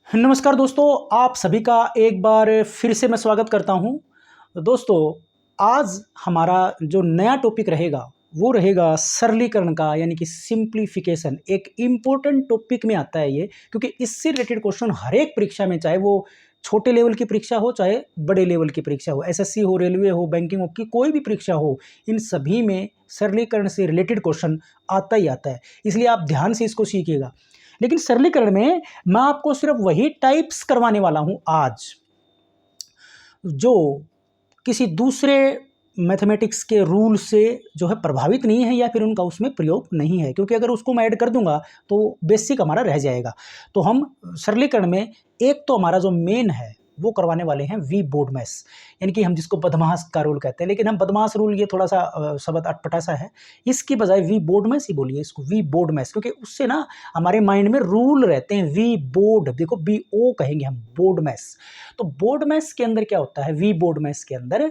नमस्कार दोस्तों, आप सभी का एक बार फिर से मैं स्वागत करता हूं। दोस्तों, आज हमारा जो नया टॉपिक रहेगा वो रहेगा सरलीकरण का, यानी कि सिंप्लीफिकेशन। एक इम्पोर्टेंट टॉपिक में आता है ये, क्योंकि इससे रिलेटेड क्वेश्चन हर एक परीक्षा में, चाहे वो छोटे लेवल की परीक्षा हो चाहे बड़े लेवल की परीक्षा हो, एसएससी हो, रेलवे हो, बैंकिंग हो, की कोई भी परीक्षा हो, इन सभी में सरलीकरण से रिलेटेड क्वेश्चन आता ही आता है। इसलिए आप ध्यान से इसको सीखिएगा। लेकिन सरलीकरण में मैं आपको सिर्फ वही टाइप्स करवाने वाला हूं आज जो किसी दूसरे मैथमेटिक्स के रूल से जो है प्रभावित नहीं है, या फिर उनका उसमें प्रयोग नहीं है, क्योंकि अगर उसको मैं ऐड कर दूंगा तो बेसिक हमारा रह जाएगा। तो हम सरलीकरण में एक तो हमारा जो मेन है वो करवाने वाले हैं वी बोर्डमैस, यानी कि हम जिसको बदमाश का रूल कहते हैं, लेकिन हम बदमाश रूल ये थोड़ा सा शब्द अटपटा सा है, इसकी बजाय वी बोर्डमैस ही बोलिए इसको, वी बोर्डमैस, क्योंकि उससे ना हमारे माइंड में रूल रहते हैं। वी बोर्ड, देखो बी ओ कहेंगे हम, बोर्डमैस। तो बोर्डमैस के अंदर क्या होता है, वी बोर्डमैस के अंदर,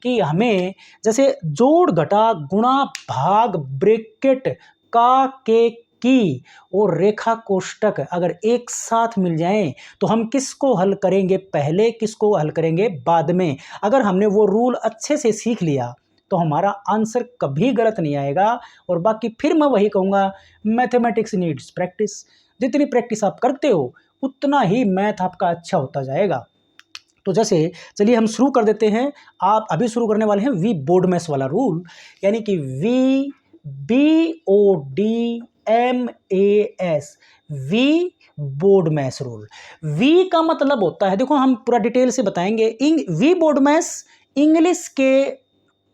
कि हमें जैसे जोड़ घटा गुणा भाग ब्रैकेट का के की और रेखा कोष्टक अगर एक साथ मिल जाएं तो हम किसको हल करेंगे पहले, किसको हल करेंगे बाद में। अगर हमने वो रूल अच्छे से सीख लिया तो हमारा आंसर कभी गलत नहीं आएगा। और बाकी फिर मैं वही कहूँगा, मैथमेटिक्स नीड्स प्रैक्टिस। जितनी प्रैक्टिस आप करते हो उतना ही मैथ आपका अच्छा होता जाएगा। तो जैसे चलिए हम शुरू कर देते हैं। आप अभी शुरू करने वाले हैं वी बोर्डमैस वाला रूल, यानी कि V BODMAS, V BODMAS rule. V का मतलब होता है, देखो हम पूरा डिटेल से बताएंगे। वी बोर्डमैस इंग्लिश के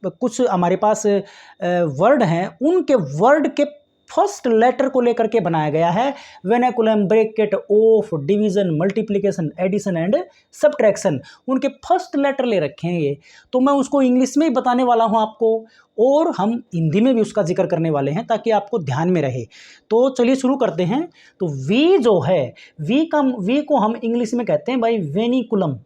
कुछ हमारे पास वर्ड हैं, उनके वर्ड के फर्स्ट लेटर को लेकर के बनाया गया है। Vinculum, bracket, of, division, multiplication, addition and subtraction, उनके फर्स्ट लेटर ले रखे हैं ये। तो मैं उसको इंग्लिश में ही बताने वाला हूं आपको, और हम हिंदी में भी उसका जिक्र करने वाले हैं ताकि आपको ध्यान में रहे। तो चलिए शुरू करते हैं। तो वी जो है, वी को हम इंग्लिश में कहते हैं भाई वेनिकुलम।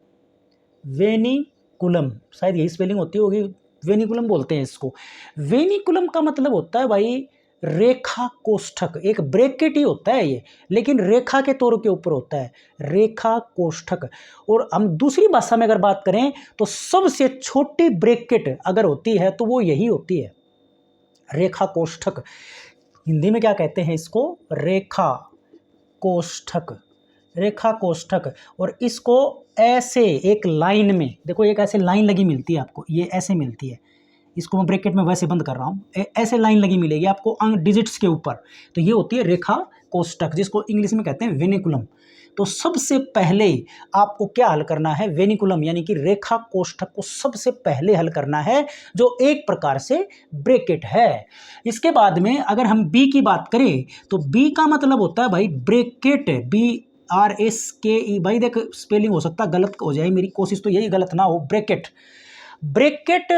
वेनिकुलम, शायद यही स्पेलिंग होती होगी, वेनिकुलम बोलते हैं इसको। वेनिकुलम का मतलब होता है भाई रेखा कोष्ठक। एक ब्रैकेट ही होता है ये, लेकिन रेखा के तौर के ऊपर होता है, रेखा कोष्ठक। और हम दूसरी भाषा में अगर बात करें तो सबसे छोटी ब्रैकेट अगर होती है तो वो यही होती है, रेखा कोष्ठक। हिंदी में क्या कहते हैं इसको, रेखा कोष्ठक, रेखा कोष्ठक। और इसको ऐसे एक लाइन में, देखो एक ऐसे लाइन लगी मिलती है आपको, ये ऐसे मिलती है, इसको मैं ब्रैकेट में वैसे बंद कर रहा हूँ, ऐसे लाइन लगी मिलेगी आपको अंक डिजिट्स के ऊपर। तो ये होती है रेखा कोष्ठक, जिसको इंग्लिश में कहते हैं वेनिकुलम। तो सबसे पहले आपको क्या हल करना है, वेनिकुलम यानी कि रेखा कोष्ठक को सबसे पहले हल करना है, जो एक प्रकार से ब्रैकेट है। इसके बाद में अगर हम बी की बात करें तो बी का मतलब होता है भाई ब्रैकेट, BRSKE। भाई देख स्पेलिंग हो सकता है गलत हो जाए, मेरी कोशिश तो यही गलत ना हो। ब्रैकेट, ब्रैकेट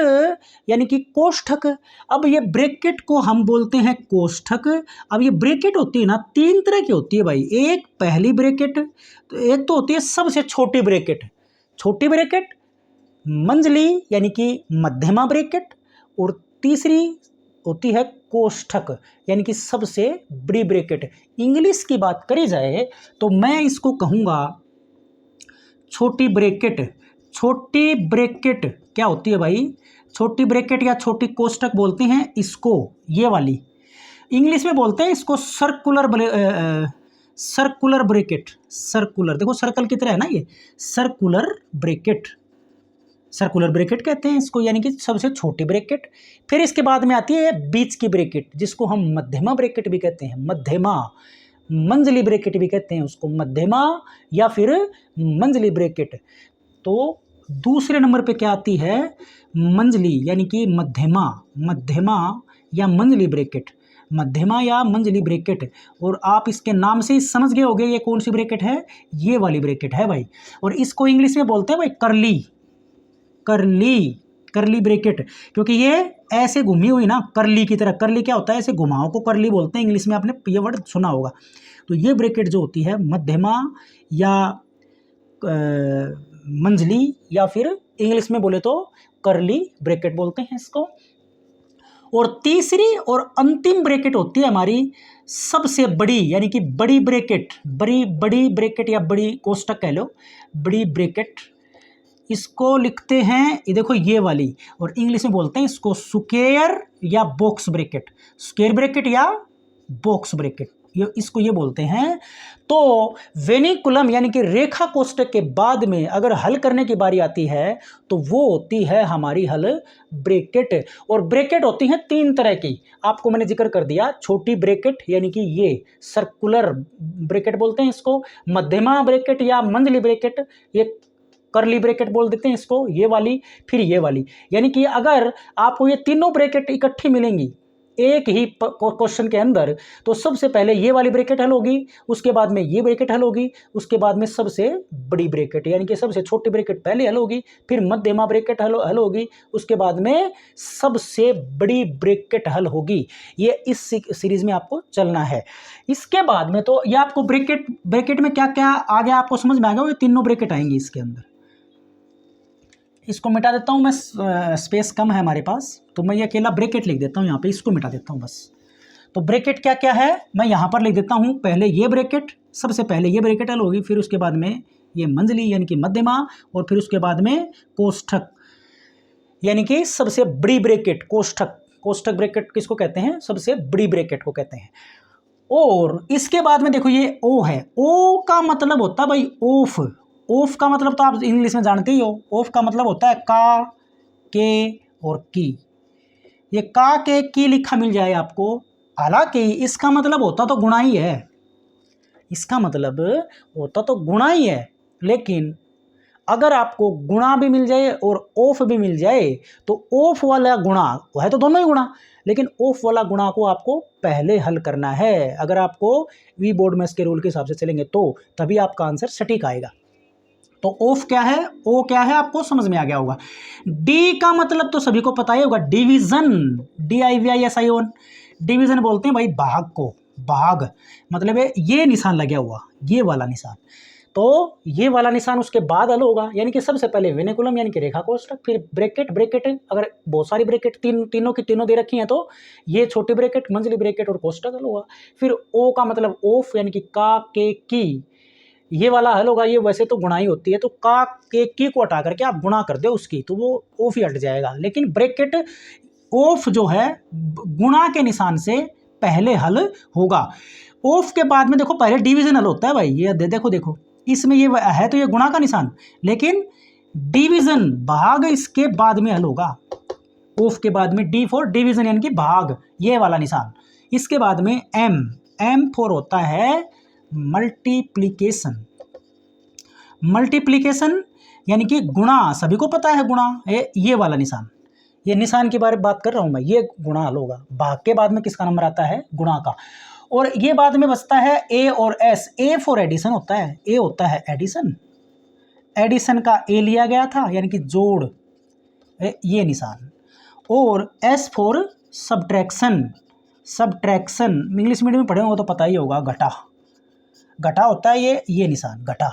यानी कि कोष्ठक। अब ये ब्रैकेट को हम बोलते हैं कोष्ठक। अब ये ब्रैकेट होती है ना, तीन तरह की होती है भाई। एक पहली ब्रैकेट, तो एक तो होती है सबसे छोटी ब्रैकेट, छोटी ब्रैकेट, मंजली यानी कि मध्यमा ब्रैकेट, और तीसरी होती है कोष्ठक यानी कि सबसे बड़ी ब्रैकेट। इंग्लिश की बात करी जाए तो मैं इसको कहूँगा छोटी ब्रैकेट। छोटी ब्रैकेट क्या होती है भाई, छोटी ब्रैकेट या छोटी कोष्ठक बोलते हैं इसको, ये वाली। इंग्लिश में बोलते हैं इसको सर्कुलर ब्रैकेट। सर्कुलर, देखो सर्कल की तरह है ना ये, सर्कुलर ब्रैकेट, सर्कुलर ब्रैकेट कहते हैं इसको, यानी कि सबसे छोटी ब्रैकेट। फिर इसके बाद में आती है बीच की ब्रैकेट, जिसको हम मध्यमा ब्रैकेट भी कहते हैं, मध्यमा, मंजली ब्रैकेट भी कहते हैं उसको, मध्यमा या फिर मंजली ब्रैकेट। तो दूसरे नंबर पे क्या आती है, मंजली यानी कि मध्यमा, मध्यमा या मंजली ब्रैकेट, मध्यमा या मंजली ब्रैकेट। और आप इसके नाम से ही समझ गए होंगे ये कौन सी ब्रैकेट है, ये वाली ब्रैकेट है भाई। और इसको इंग्लिश में बोलते हैं भाई करली, करली, करली ब्रैकेट, क्योंकि ये ऐसे घूमी हुई ना, करली की तरह। करली क्या होता है, ऐसे घुमाओ को करली बोलते हैं इंग्लिश में, आपने ये वर्ड सुना होगा। तो ये ब्रैकेट जो होती है मध्यमा या मंजली, या फिर इंग्लिश में बोले तो करली ब्रैकेट बोलते हैं इसको। और तीसरी और अंतिम ब्रैकेट होती है हमारी सबसे बड़ी, यानी कि बड़ी ब्रैकेट, बड़ी ब्रैकेट या बड़ी कोष्टक कह लो, बड़ी ब्रैकेट। इसको लिखते हैं, ये देखो ये वाली, और इंग्लिश में बोलते हैं इसको स्क्वायर या बॉक्स ब्रैकेट, स्क्वायर ब्रैकेट या बॉक्स ब्रैकेट, ये बोलते हैं। तो वेनिकुलम यानी कि रेखा कोष्टक के बाद में अगर हल करने की बारी आती है तो वो होती है हमारी हल ब्रैकेट। और ब्रैकेट होती हैं तीन तरह की, आपको मैंने जिक्र कर दिया। छोटी ब्रैकेट यानी कि ये सर्कुलर ब्रैकेट बोलते हैं इसको, मध्यमा ब्रैकेट या मंझली ब्रैकेट, ये करली ब्रैकेट बोल देते हैं इसको, ये वाली, फिर ये वाली। यानी कि अगर आपको ये तीनों ब्रैकेट इकट्ठी मिलेंगी एक ही क्वेश्चन के अंदर, तो सबसे पहले ये वाली ब्रैकेट हल होगी, उसके बाद में ये ब्रैकेट हल होगी, उसके बाद में सबसे बड़ी ब्रैकेट यानी कि सबसे छोटी ब्रैकेट पहले हल होगी, फिर मध्यमा ब्रैकेट हल होगी, उसके बाद में सबसे बड़ी ब्रैकेट हल होगी। ये इस सीरीज में आपको चलना है। इसके बाद में तो ये आपको ब्रैकेट में क्या क्या आ गया आपको समझ में आ गया, ये तीनों ब्रैकेट आएंगी इसके अंदर। इसको मिटा देता हूँ मैं, स्पेस कम है हमारे पास, तो मैं ये अकेला ब्रैकेट लिख देता हूँ यहाँ पे, इसको मिटा देता हूँ बस। तो ब्रैकेट क्या क्या है मैं यहाँ पर लिख देता हूँ। पहले ये ब्रैकेट, सबसे पहले ये ब्रैकेट हल होगी, फिर उसके बाद में ये मंझली यानी कि मध्यमा, और फिर उसके बाद में कोष्ठक यानी कि सबसे बड़ी ब्रैकेट, कोष्ठक ब्रैकेट किसको कहते हैं, सबसे बड़ी ब्रैकेट को कहते हैं। और इसके बाद में देखो ये ओ है, ओ का मतलब होता है भाई ऑफ, ऑफ का मतलब तो आप इंग्लिश में जानते ही हो, ऑफ का मतलब होता है का, के और की। ये का के की लिखा मिल जाए आपको, हालांकि इसका मतलब होता तो गुणा ही है, इसका मतलब होता तो गुणा ही है, लेकिन अगर आपको गुणा भी मिल जाए और ऑफ भी मिल जाए तो ऑफ वाला गुणा, वो है तो दोनों ही गुणा, लेकिन ऑफ वाला गुणा को आपको पहले हल करना है। अगर आपको वी बोर्डमैस के रूल के हिसाब से चलेंगे तो तभी आपका आंसर सटीक आएगा। तो ऑफ क्या है, ओ क्या है, आपको समझ में आ गया होगा। डी का मतलब तो सभी को पता ही होगा, डिवीजन, DIVISION, डिवीजन बोलते हैं भाई भाग को, भाग मतलब है ये निशान लगा हुआ, ये वाला निशान। तो ये वाला निशान उसके बाद हल होगा, यानी कि सबसे पहले वेनिकुलम यानी कि रेखा कोष्ठक, फिर ब्रैकेट, अगर बहुत सारी ब्रैकेट तीनों की तीनों दे रखी हैं तो ये छोटी ब्रैकेट, मंझली ब्रैकेट और कोष्ठक हल होगा। फिर ओ का मतलब ऑफ यानी कि का, के, की, ये वाला हल होगा। ये वैसे तो गुणा ही होती है, तो का के की को हटा करके आप गुणा कर दो उसकी, तो वो ऑफ ही हट जाएगा। लेकिन ब्रैकेट ऑफ जो है गुणा के निशान से पहले हल होगा। ऑफ के बाद में देखो पहले डिवीजन हल होता है भाई, ये देखो इसमें ये है तो ये गुणा का निशान, लेकिन डिवीजन भाग इसके बाद में हल होगा। ऑफ के बाद में डी फॉर डिवीजन यानी कि भाग, ये वाला निशान। इसके बाद में एम फॉर होता है मल्टीप्लिकेशन, यानी कि गुणा, सभी को पता है गुणा है, ये वाला निशान, ये निशान के बारे में बात कर रहा हूं मैं, ये गुणा हल होगा। भाग के बाद में किसका नंबर आता है, गुणा का। और ये बाद में बचता है ए और एस, ए फॉर एडिशन होता है, ए होता है एडिशन का ए लिया गया था यानी कि जोड़, ये निशान। और S for subtraction, English medium में पढ़े हो तो पता ही होगा, घटा होता है ये निशान, घटा।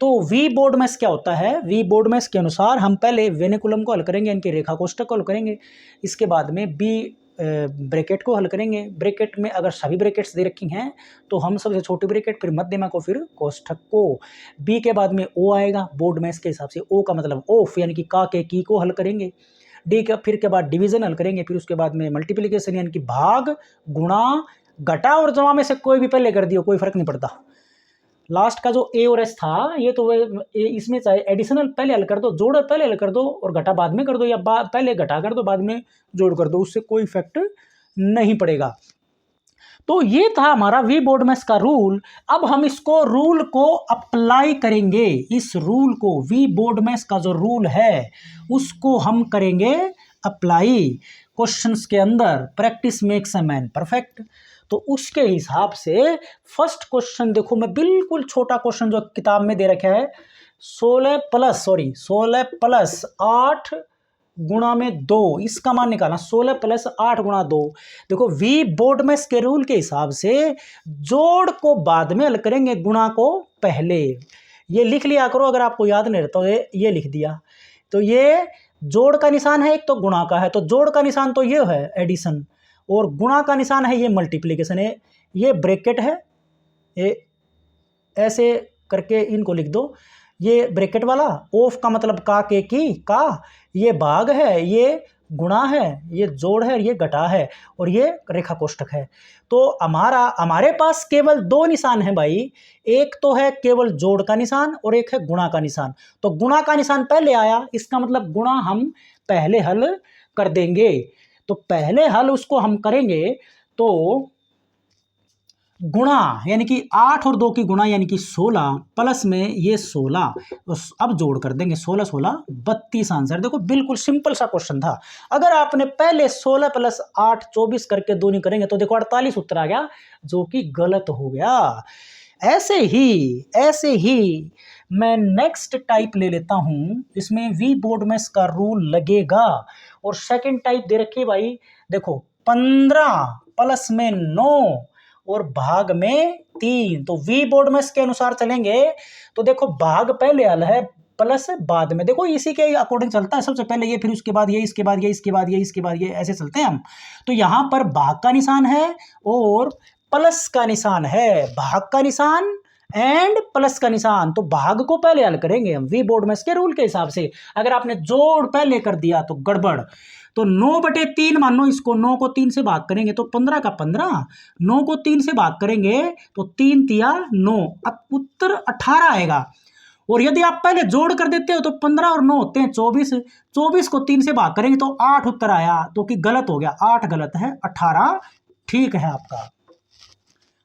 तो वी बोर्डमैस क्या होता है, वी बोर्डमैस के अनुसार हम पहले वेनिकुलम को हल करेंगे यानी कि रेखा कोष्ठक को हल करेंगे, इसके बाद में बी ब्रैकेट को हल करेंगे। ब्रैकेट में अगर सभी ब्रैकेट्स दे रखी हैं तो हम सबसे छोटी ब्रैकेट, फिर मध्यमा को, फिर कोष्ठक को। बी के बाद में ओ आएगा बोर्डमैस के हिसाब से, ओ का मतलब ऑफ यानी कि का के की को हल करेंगे। डी का फिर के बाद डिवीजन हल करेंगे, फिर उसके बाद में मल्टीप्लिकेशन यानी कि भाग, गुणा, घटा और जमा में से कोई भी पहले कर दियो, कोई फर्क नहीं पड़ता। लास्ट का जो ए और एस था ये तो इसमें चाहे एडिशनल पहले हल कर दो, जोड़ पहले हल कर दो और घटा बाद में कर दो, या पहले घटा कर दो बाद में जोड़ कर दो, उससे कोई इफेक्ट नहीं पड़ेगा। तो ये था हमारा वी बोर्डमैस का रूल। अब हम इसको रूल को अप्लाई करेंगे, इस रूल को, वी बोर्डमैस का जो रूल है उसको हम करेंगे अप्लाई क्वेश्चंस के अंदर। Practice makes a man perfect. तो उसके हिसाब से फर्स्ट क्वेश्चन देखो, मैं बिल्कुल छोटा क्वेश्चन जो किताब में दे रखा है, 16 प्लस 8 गुणा में 2, इसका मान निकालना, 16 प्लस 8 गुणा 2। देखो वी बोर्डमैस के रूल के हिसाब से जोड़ को बाद में हल करेंगे, गुणा को पहले। ये लिख लिया करो, अगर आपको याद नहीं रहता तो ये लिख दिया। तो ये जोड़ का निशान है एक, तो गुणा का है, तो जोड़ का निशान तो ये है एडिशन, और गुणा का निशान है ये मल्टीप्लिकेशन है। ये ब्रैकेट है, ये ऐसे करके इनको लिख दो, ये ब्रैकेट वाला, ऑफ का मतलब का के की का, ये भाग है, ये गुणा है, ये जोड़ है, ये घटा है, और ये रेखा कोष्ठक है। तो हमारे पास केवल दो निशान है भाई, एक तो है केवल जोड़ का निशान और एक है गुणा का निशान। तो गुणा का निशान पहले आया, इसका मतलब गुणा हम पहले हल कर देंगे। तो पहले हल उसको हम करेंगे तो गुणा यानी कि 8 और 2 की गुणा यानी कि 16 प्लस में ये 16, तो अब जोड़ कर देंगे 16 16 32 आंसर। देखो बिल्कुल सिंपल सा क्वेश्चन था। अगर आपने पहले 16 प्लस 8 24 करके दो नहीं करेंगे तो देखो 48 उत्तर आ गया, जो कि गलत हो गया। ऐसे ही मैं नेक्स्ट टाइप ले लेता हूं, इसमें वी बोर्ड में इसका रूल लगेगा। और सेकंड टाइप दे रखी है भाई, देखो 15 प्लस में 9 और भाग में 3, तो वी बोर्ड में इसके अनुसार चलेंगे। तो देखो भाग पहले हल है, प्लस बाद में, देखो इसी के अकॉर्डिंग चलता है, सबसे पहले ये, फिर उसके बाद ये, इसके बाद ये, इसके बाद ये, इसके बाद ये, ऐसे चलते हैं हम। तो यहां पर भाग का निशान है और प्लस का निशान है, भाग का निशान एंड प्लस का निशान, तो भाग को पहले हल करेंगे हम वी बोर्ड में इसके रूल के हिसाब से। अगर आपने जोड़ पहले कर दिया तो गड़बड़। तो 9/3 मान लो इसको, 9 को 3 से भाग करेंगे तो 15 का 15, 9 को 3 से भाग करेंगे तो 3 तिया 9, अब उत्तर 18 आएगा। और यदि आप पहले जोड़ कर देते हो तो 15 और 9 होते हैं 24, 24 को 3 से भाग करेंगे तो 8 उत्तर आया, तो कि गलत हो गया, 8 गलत है, 18 ठीक है आपका।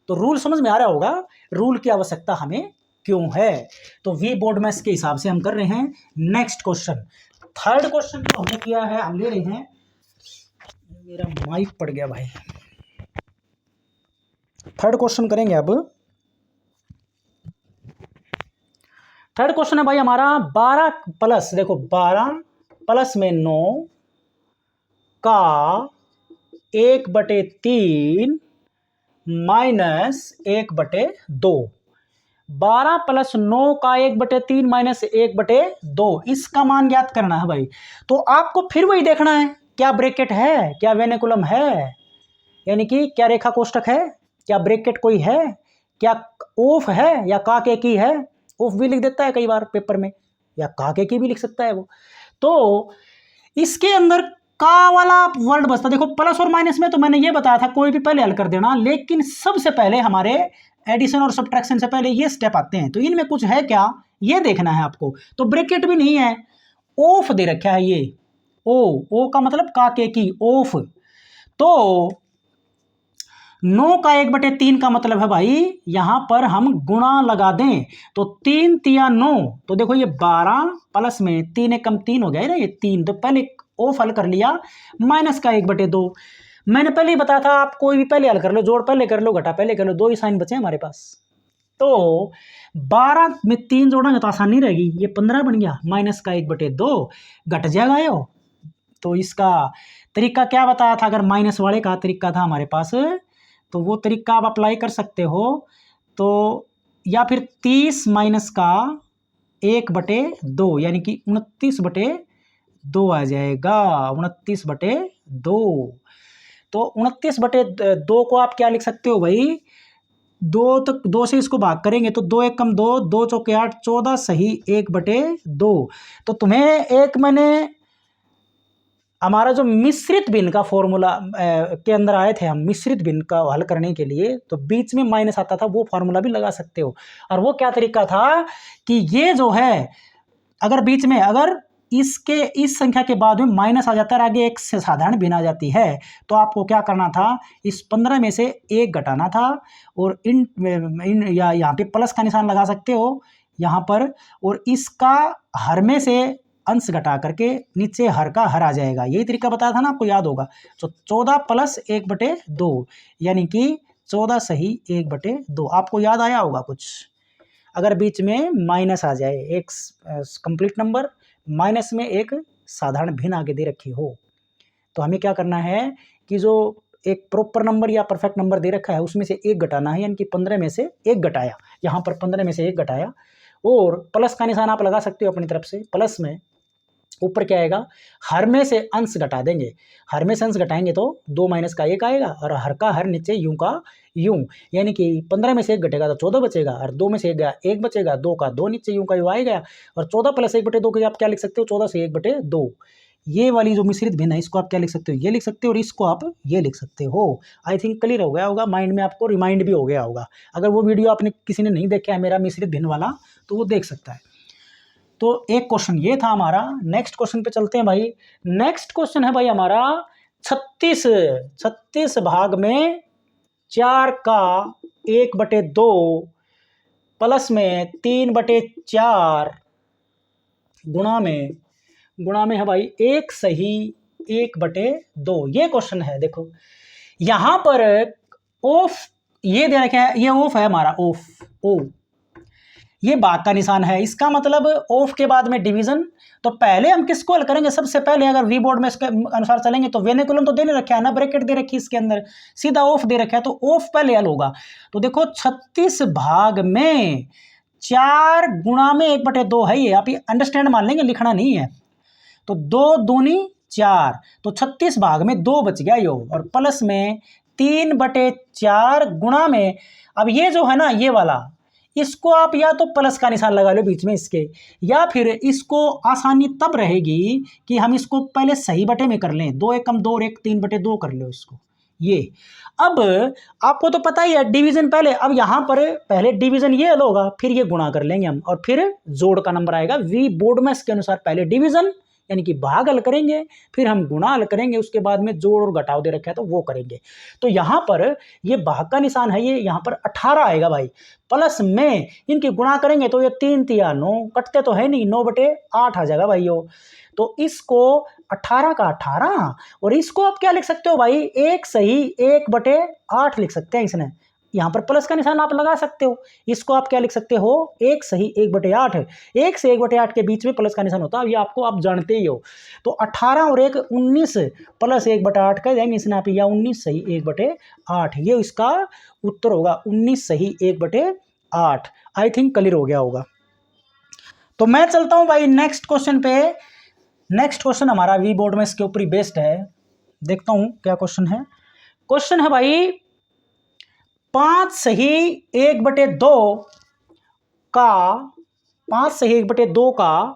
तो रूल समझ में आ रहा होगा, रूल की आवश्यकता हमें क्यों है। तो वी बोर्ड में इसके हिसाब से हम कर रहे हैं। नेक्स्ट क्वेश्चन, थर्ड क्वेश्चन जो हमने किया है, हम ले रहे हैं, मेरा माइक पड़ गया भाई। थर्ड क्वेश्चन करेंगे अब। थर्ड क्वेश्चन है भाई हमारा 12 प्लस, देखो 12 प्लस में 9 का 1/3 माइनस 1/2, 12 प्लस 9 का 1/3 माइनस 1/2, इसका मान ज्ञात करना है भाई। तो आपको फिर वही देखना है, क्या ब्रैकेट है, क्या वेनिकुलम है, यानी कि क्या रेखा कोष्ठक है, क्या ब्रैकेट कोई है, क्या ऑफ है या का के की है। ऑफ भी लिख देता है कई बार पेपर में, या का के की भी लिख सकता है वो। तो इसके अंदर का वाला वर्ड बचता, देखो प्लस और माइनस में तो मैंने ये बताया था कोई भी पहले हल कर देना, लेकिन सबसे पहले हमारे एडिशन और सब्ट्रैक्शन से पहले ये स्टेप आते हैं। तो इनमें कुछ है क्या, ये देखना है आपको। तो ब्रैकेट भी नहीं है, ऑफ दे रखा है ये, ओ का मतलब का के की, ऑफ। तो 9 का 1/3 का मतलब है भाई, यहां पर हम गुणा लगा दें तो 3 तिया 9, तो देखो ये 12 प्लस में 3 एक कम 3 हो गया है ना, ये 3, तो पहले ऑफ हल कर लिया, माइनस का 1/2। मैंने पहले ही बताया था, आप कोई भी पहले हल कर लो, जोड़ पहले कर लो, घटा पहले कर लो, दो ही साइन बचे हमारे पास। तो 12 में 3 जोड़ेंगे तो आसानी रहेगी, ये 15 बन गया, माइनस का 1/2 घट जाएगा यो। तो इसका तरीका क्या बताया था, अगर माइनस वाले का तरीका था हमारे पास, तो वो तरीका आप अप्लाई कर सकते हो। तो या फिर 30 माइनस का 1/2 यानी कि 29/2 आ जाएगा, 29/2। तो 29/2 को आप क्या लिख सकते हो भाई, 2 से इसको भाग करेंगे तो 2 एक कम 2, 2 चौके 8, 14 सही 1/2। तो तुम्हें एक मैंने हमारा जो मिश्रित भिन्न का फॉर्मूला के अंदर आए थे हम, मिश्रित भिन्न का हल करने के लिए, तो बीच में माइनस आता था, वो फॉर्मूला भी लगा सकते हो। और वो क्या तरीका था कि ये जो है, अगर बीच में अगर इसके इस संख्या के बाद में माइनस आ जाता है, आगे एक से साधारण भिन्न आ जाती है, तो आपको क्या करना था, इस 15 में से 1 घटाना था, और इन या यहाँ पे प्लस का निशान लगा सकते हो यहाँ पर, और इसका हर में से अंश घटा करके नीचे हर का हर आ जाएगा। यही तरीका बताया था ना, आपको याद होगा। तो 14 प्लस 1/2 यानी कि 14 सही 1/2, आपको याद आया होगा कुछ। अगर बीच में माइनस आ जाए, एक कंप्लीट नंबर माइनस में एक साधारण भिन्न आगे दे रखी हो, तो हमें क्या करना है कि जो एक प्रॉपर नंबर या परफेक्ट नंबर दे रखा है उसमें से 1 घटाना है, यानी कि 15 में से 1 घटाया, यहाँ पर 15 में से 1 घटाया, और प्लस का निशान आप लगा सकते हो अपनी तरफ से, प्लस में ऊपर क्या आएगा, हर में से अंश घटा देंगे, हर में से अंश घटाएंगे तो 2 माइनस का 1 आएगा, और हर का हर नीचे यूं का यूं, यानी कि 15 में से 1 घटेगा तो 14 बचेगा, और 2 में से 1 गया 1 बचेगा, 2 का 2 नीचे यूं का यूं आएगा, और 14 प्लस 1/2 के आप क्या लिख सकते हो, 14 से 1/2। ये वाली जो मिश्रित भिन्न है इसको आप क्या लिख सकते हो, ये लिख सकते हो, और इसको आप ये लिख सकते हो। आई थिंक क्लियर हो गया होगा, माइंड में आपको रिमाइंड भी हो गया होगा। अगर वो वीडियो आपने किसी ने नहीं देखा है मेरा मिश्रित भिन्न वाला, तो वो देख सकता है। तो एक क्वेश्चन ये था हमारा। नेक्स्ट क्वेश्चन पे चलते हैं भाई। नेक्स्ट क्वेश्चन है भाई हमारा 36 भाग में 4 का 1/2 प्लस में 3/4 गुणा में है भाई 1 सही 1/2। ये क्वेश्चन है। देखो यहां पर ऑफ ये दे रखा है, ये ऑफ है हमारा, ऑफ ओ, ये भाग का निशान है, इसका मतलब ऑफ के बाद में डिवीजन। तो पहले हम किसको हल करेंगे, सबसे पहले अगर वी बोर्ड में इसके अनुसार चलेंगे तो वेनिकुलम तो देने रखा है ना, ब्रैकेट दे रखी है इसके अंदर, सीधा ऑफ दे रखा है, तो ऑफ पहले हल होगा। तो देखो 36 भाग में 4 गुणा में 1/2 है, ये आप ये अंडरस्टैंड मान लेंगे, लिखना नहीं है। तो 2 दूनी 4, तो 36 भाग में 2 बच गया यो, और प्लस में 3/4 गुणा में, अब ये जो है ना ये वाला, इसको आप या तो प्लस का निशान लगा लो बीच में इसके, या फिर इसको आसानी तब रहेगी कि हम इसको पहले सही बटे में कर लें, 2 एकम 2 और 1 3/2 कर लो इसको। ये अब आपको तो पता ही है डिवीजन पहले, अब यहां पर पहले डिवीजन ये हल होगा, फिर ये गुणा कर लेंगे हम, और फिर जोड़ का नंबर आएगा। वी बोर्ड में इसके अनुसार पहले डिवीजन यानी कि भाग हल करेंगे, फिर हम गुणा हल करेंगे, उसके बाद में जोड़ और घटाव दे रखा है तो वो करेंगे। तो यहां पर ये भाग का निशान है, ये यहां पर 18 आएगा भाई, प्लस में इनकी गुणा करेंगे तो ये 3 तिया 9, कटते तो है नहीं, 9/8 आ जाएगा भाई यो। तो इसको 18 का 18, और इसको आप क्या लिख सकते हो भाई, 1 सही 1/8 लिख सकते हैं इसने। यहां पर प्लस का निशान आप लगा सकते हो, इसको आप क्या लिख सकते हो, 1 सही 1/8। 1 से 1/8 के बीच में प्लस का निशान होता है, ये आपको आप जानते ही हो। तो 18 और 1 19 प्लस 1/8 का देंगे इसने आप, या 19 सही 1/8, ये इसका उत्तर होगा, 19 सही 1/8। आई थिंक क्लियर हो गया होगा। तो मैं चलता हूं भाई नेक्स्ट क्वेश्चन पे। नेक्स्ट क्वेश्चन हमारा वी बोर्ड में इसके ऊपर ही बेस्ड है, देखता हूं क्या क्वेश्चन है। क्वेश्चन है भाई 5 सही 1/2 का 5 सही 1/2 का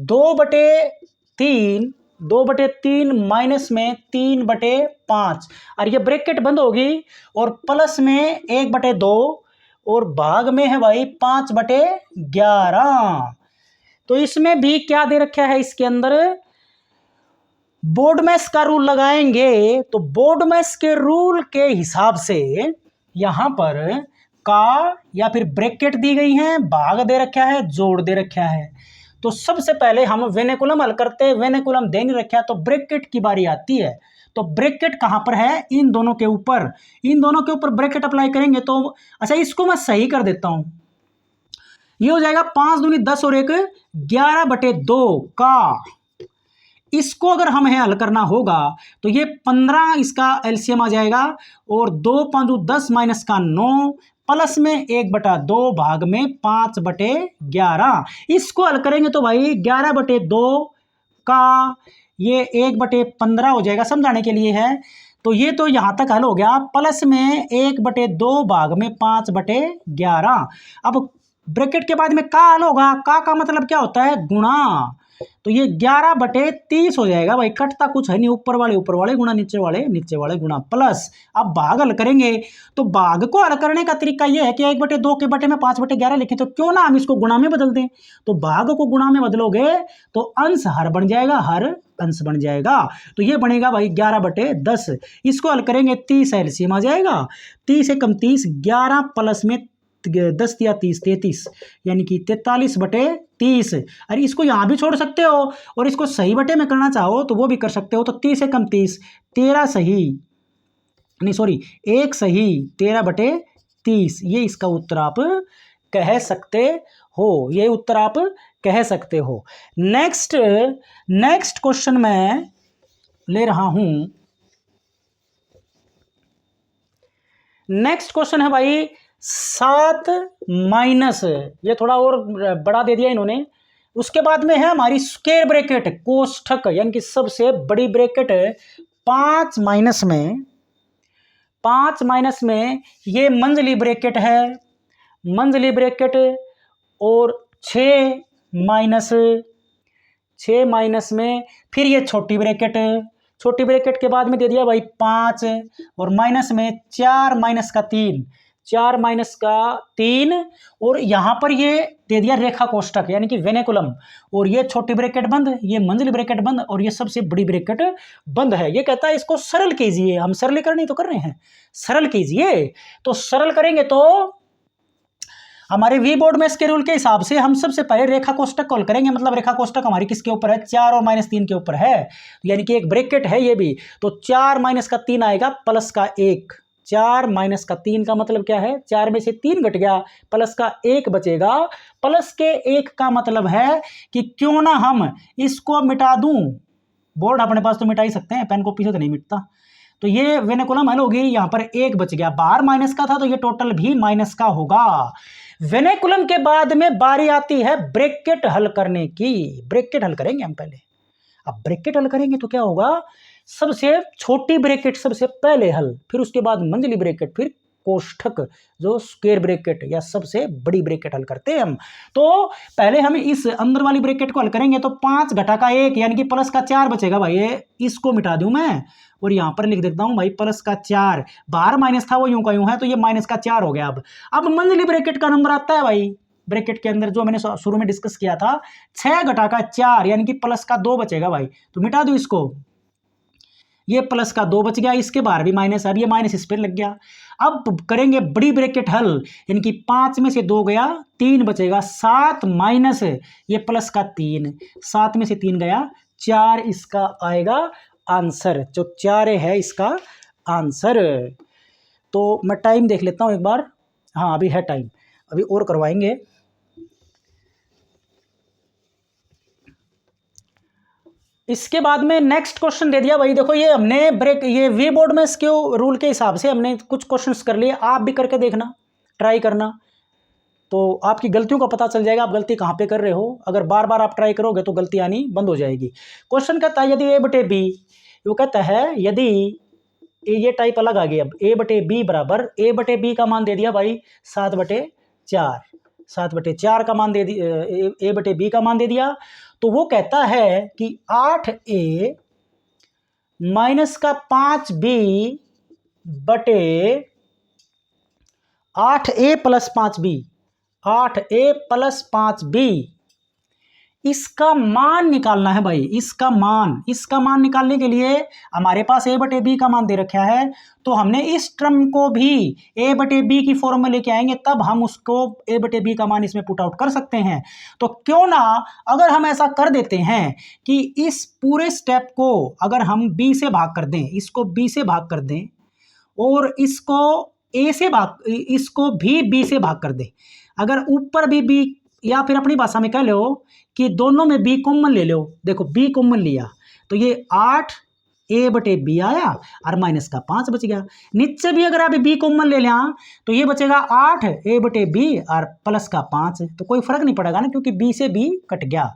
2/3 2/3 माइनस में 3/5, और ये ब्रैकेट बंद होगी, और प्लस में 1/2, और भाग में है भाई 5/11। तो इसमें भी क्या दे रखा है, इसके अंदर बोर्ड मैस का रूल लगाएंगे, तो बोर्ड मैस के रूल के हिसाब से यहां पर का या फिर ब्रैकेट दी गई है, भाग दे रखा है, जोड़ दे रखा है। तो सबसे पहले हम वेनेकुलम हल करते हैं, वेनेकुलम दे नहीं रखा है तो ब्रैकेट की बारी आती है। तो ब्रैकेट कहां पर है, इन दोनों के ऊपर, इन दोनों के ऊपर ब्रैकेट अप्लाई करेंगे। तो अच्छा इसको मैं सही कर देता हूं, ये हो जाएगा 5 दूनी 10 और 1 11/2 का, इसको अगर हमें हल करना होगा तो ये 15 इसका एलसीएम आ जाएगा, और 2 5 10 माइनस का 9, प्लस में 1/2 भाग में 5/11। इसको हल करेंगे तो भाई 11/2 का ये 1/15 हो जाएगा, समझाने के लिए है। तो ये तो यहां तक हल हो गया, प्लस में 1/2 भाग में 5/11। अब ब्रैकेट के बाद में का हल होगा, का मतलब क्या होता है, गुणा। तो ये 11/30 हो जाएगा भाई, कटता कुछ है नहीं, ऊपर वाले गुणा नीचे वाले गुणा, प्लस अब भाग हल करेंगे। तो भाग को हल करने का तरीका ये है कि 1/2 के बटे में 5/11 लिखे, तो क्यों ना हम इसको गुणा में बदल दें। तो भाग को गुणा में बदलोगे तो अंश हर बन जाएगा, हर अंश बन जाएगा। तो ये बनेगा भाई 11/10। इसको हल करेंगे 30 एलसीएम आ जाएगा, 30 एकम 30, 11 प्लस में 10 या 30 33, यानी कि 43/30। अरे इसको यहां भी छोड़ सकते हो, और इसको सही बटे में करना चाहो तो वो भी कर सकते हो। तो 30 एकम 30, 13 सही नहीं सॉरी 1 सही 13/30, ये इसका उत्तर आप कह सकते हो, ये उत्तर आप कह सकते हो। नेक्स्ट क्वेश्चन मैं ले रहा हूं। नेक्स्ट क्वेश्चन है भाई 7 माइनस, ये थोड़ा और बड़ा दे दिया इन्होंने, उसके बाद में है हमारी स्क्वायर ब्रैकेट, कोष्ठक, यानी कि सबसे बड़ी ब्रैकेट। 5 माइनस में ये मंजली ब्रैकेट है, मंजली ब्रैकेट। और 6 माइनस में फिर ये छोटी ब्रैकेट, छोटी ब्रैकेट के बाद में दे दिया भाई 5, और माइनस में 4 माइनस का 3, 4 माइनस का 3, और यहाँ पर ये दे दिया रेखा कोष्ठक यानी कि वेनेकुलम। और ये छोटी ब्रैकेट बंद, ये मंजली ब्रैकेट बंद, और ये सबसे बड़ी ब्रैकेट बंद है। ये कहता है इसको सरल कीजिए, हम सरलीकरण ही तो कर रहे हैं, सरल कीजिए। तो सरल करेंगे तो हमारे वी बोर्ड में इसके रूल के हिसाब से हम सबसे पहले रेखा कोष्ठक कॉल करेंगे, मतलब रेखा कोष्ठक हमारी किसके ऊपर है, 4 और -3 के ऊपर है, यानी कि एक ब्रैकेट है ये भी। तो 4 माइनस का 3 आएगा प्लस का 1, 4 माइनस का 3 का मतलब क्या है, 4 में से 3 घट गया, प्लस का 1 बचेगा। प्लस के 1 का मतलब है कि क्यों ना हम इसको मिटा दूं, बोर्ड अपने पास तो मिटा ही सकते हैं, पेन कॉपी से तो नहीं मिटता। तो ये वेनेकुलम हल होगी, यहां पर 1 बच गया, बाहर माइनस का था तो ये टोटल भी माइनस का होगा। वेनेकुलम के बाद में बारी आती है ब्रैकेट हल करने की, ब्रैकेट हल करेंगे हम पहले। अब ब्रैकेट हल करेंगे तो क्या होगा, सबसे छोटी ब्रैकेट सबसे पहले हल, फिर उसके बाद मंजली ब्रैकेट, फिर कोष्ठक जो स्क्वायर ब्रैकेट या सबसे बड़ी ब्रैकेट हल करते हैं हम। तो पहले हम इस अंदर वाली ब्रैकेट को हल करेंगे, तो 5 घटा का 1 यानी कि प्लस का 4 बचेगा भाई, ये इसको मिटा दूं मैं और यहां पर लिख देता हूं भाई प्लस का 4, बाहर माइनस था वो यूं का यूं है, तो ये माइनस का 4 हो गया। अब मंजली ब्रैकेट का नंबर आता है भाई, ब्रैकेट के अंदर जो मैंने शुरू में डिस्कस किया था, 6 घटा का 4 यानी कि प्लस का 2 बचेगा भाई, तो मिटा दूं इसको, ये प्लस का 2 बच गया, इसके बाहर भी माइनस, अब ये माइनस इस पर लग गया। अब करेंगे बड़ी ब्रैकेट हल, यानी कि 5 में से 2 गया, 3 बचेगा, 7 माइनस ये प्लस का 3, 7 में से 3 गया, 4 इसका आएगा आंसर, जो 4 है इसका आंसर। तो मैं टाइम देख लेता हूं एक बार, हाँ अभी है टाइम, अभी और करवाएंगे। इसके बाद में नेक्स्ट क्वेश्चन दे दिया भाई, देखो ये हमने ये वी बोर्ड में इसके रूल के हिसाब से हमने कुछ क्वेश्चंस कर लिए, आप भी करके देखना, ट्राई करना, तो आपकी गलतियों का पता चल जाएगा आप गलती कहाँ पे कर रहे हो। अगर बार बार आप ट्राई करोगे तो गलती आनी बंद हो जाएगी। क्वेश्चन कहता है यदि a/b, वो कहता है यदि ये टाइप अलग आ गई, अब a/b बराबर, a/b का मान दे दिया भाई 7/4, 7/4 का मान दे दिया, a/b का मान दे दिया। तो वो कहता है कि 8a माइनस का 5b बटे 8a plus 5b, 8a plus 5b, इसका मान निकालना है भाई, इसका मान निकालने के लिए हमारे पास a/b का मान दे रखा है, तो हमने इस टर्म को भी a/b की फॉर्म में लेके आएंगे, तब हम उसको a/b का मान इसमें पुट आउट कर सकते हैं। तो क्यों ना अगर हम ऐसा कर देते हैं कि इस पूरे स्टेप को अगर हम b से भाग कर दें, इसको b से भाग कर दें, और इसको इसको भी b से भाग कर दें, अगर ऊपर भी b, या फिर अपनी भाषा में कह लो कि दोनों में b कॉमन ले लो, देखो b कॉमन लिया तो ये 8a/b आया और माइनस का 5 बच गया। नीचे भी अगर आप b कॉमन ले लिया तो ये बचेगा 8a/b और प्लस का 5, तो कोई फर्क नहीं पड़ेगा ना, क्योंकि b से b कट गया।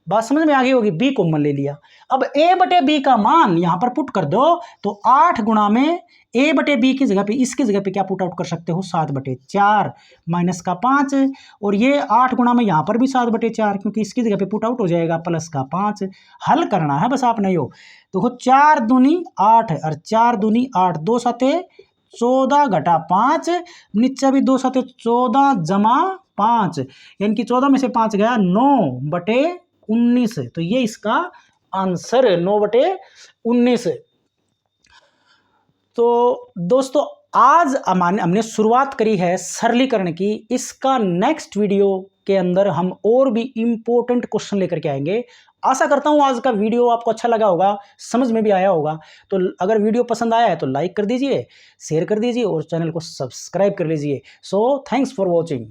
बात समझ में आ गई होगी, b कॉमन ले लिया। अब a/b का मान यहां पर पुट कर दो, तो 8 गुणा में a/b की जगह पे, इसकी जगह पे क्या पुट आउट कर सकते हो, 7/4 माइनस का 5, और ये 8 गुणा में यहां पर भी 7/4, क्योंकि इसकी जगह पे पुट आउट हो जाएगा प्लस का 5। हल करना है बस आपने, यो देखो 4 दूनी 8 और 4 दूनी 8, 2 7 14 घटा 5, नीचे भी 2 7 14 जमा 5, यानी कि 14 में से 5 गया 9/19, तो ये इसका आंसर 9/19। तो दोस्तों आज हमने शुरुआत करी है सरलीकरण की, इसका नेक्स्ट वीडियो के अंदर हम और भी इंपॉर्टेंट क्वेश्चन लेकर के आएंगे। आशा करता हूं आज का वीडियो आपको अच्छा लगा होगा, समझ में भी आया होगा। तो अगर वीडियो पसंद आया है तो लाइक कर दीजिए, शेयर कर दीजिए और चैनल को सब्सक्राइब कर लीजिए। So thanks for watching.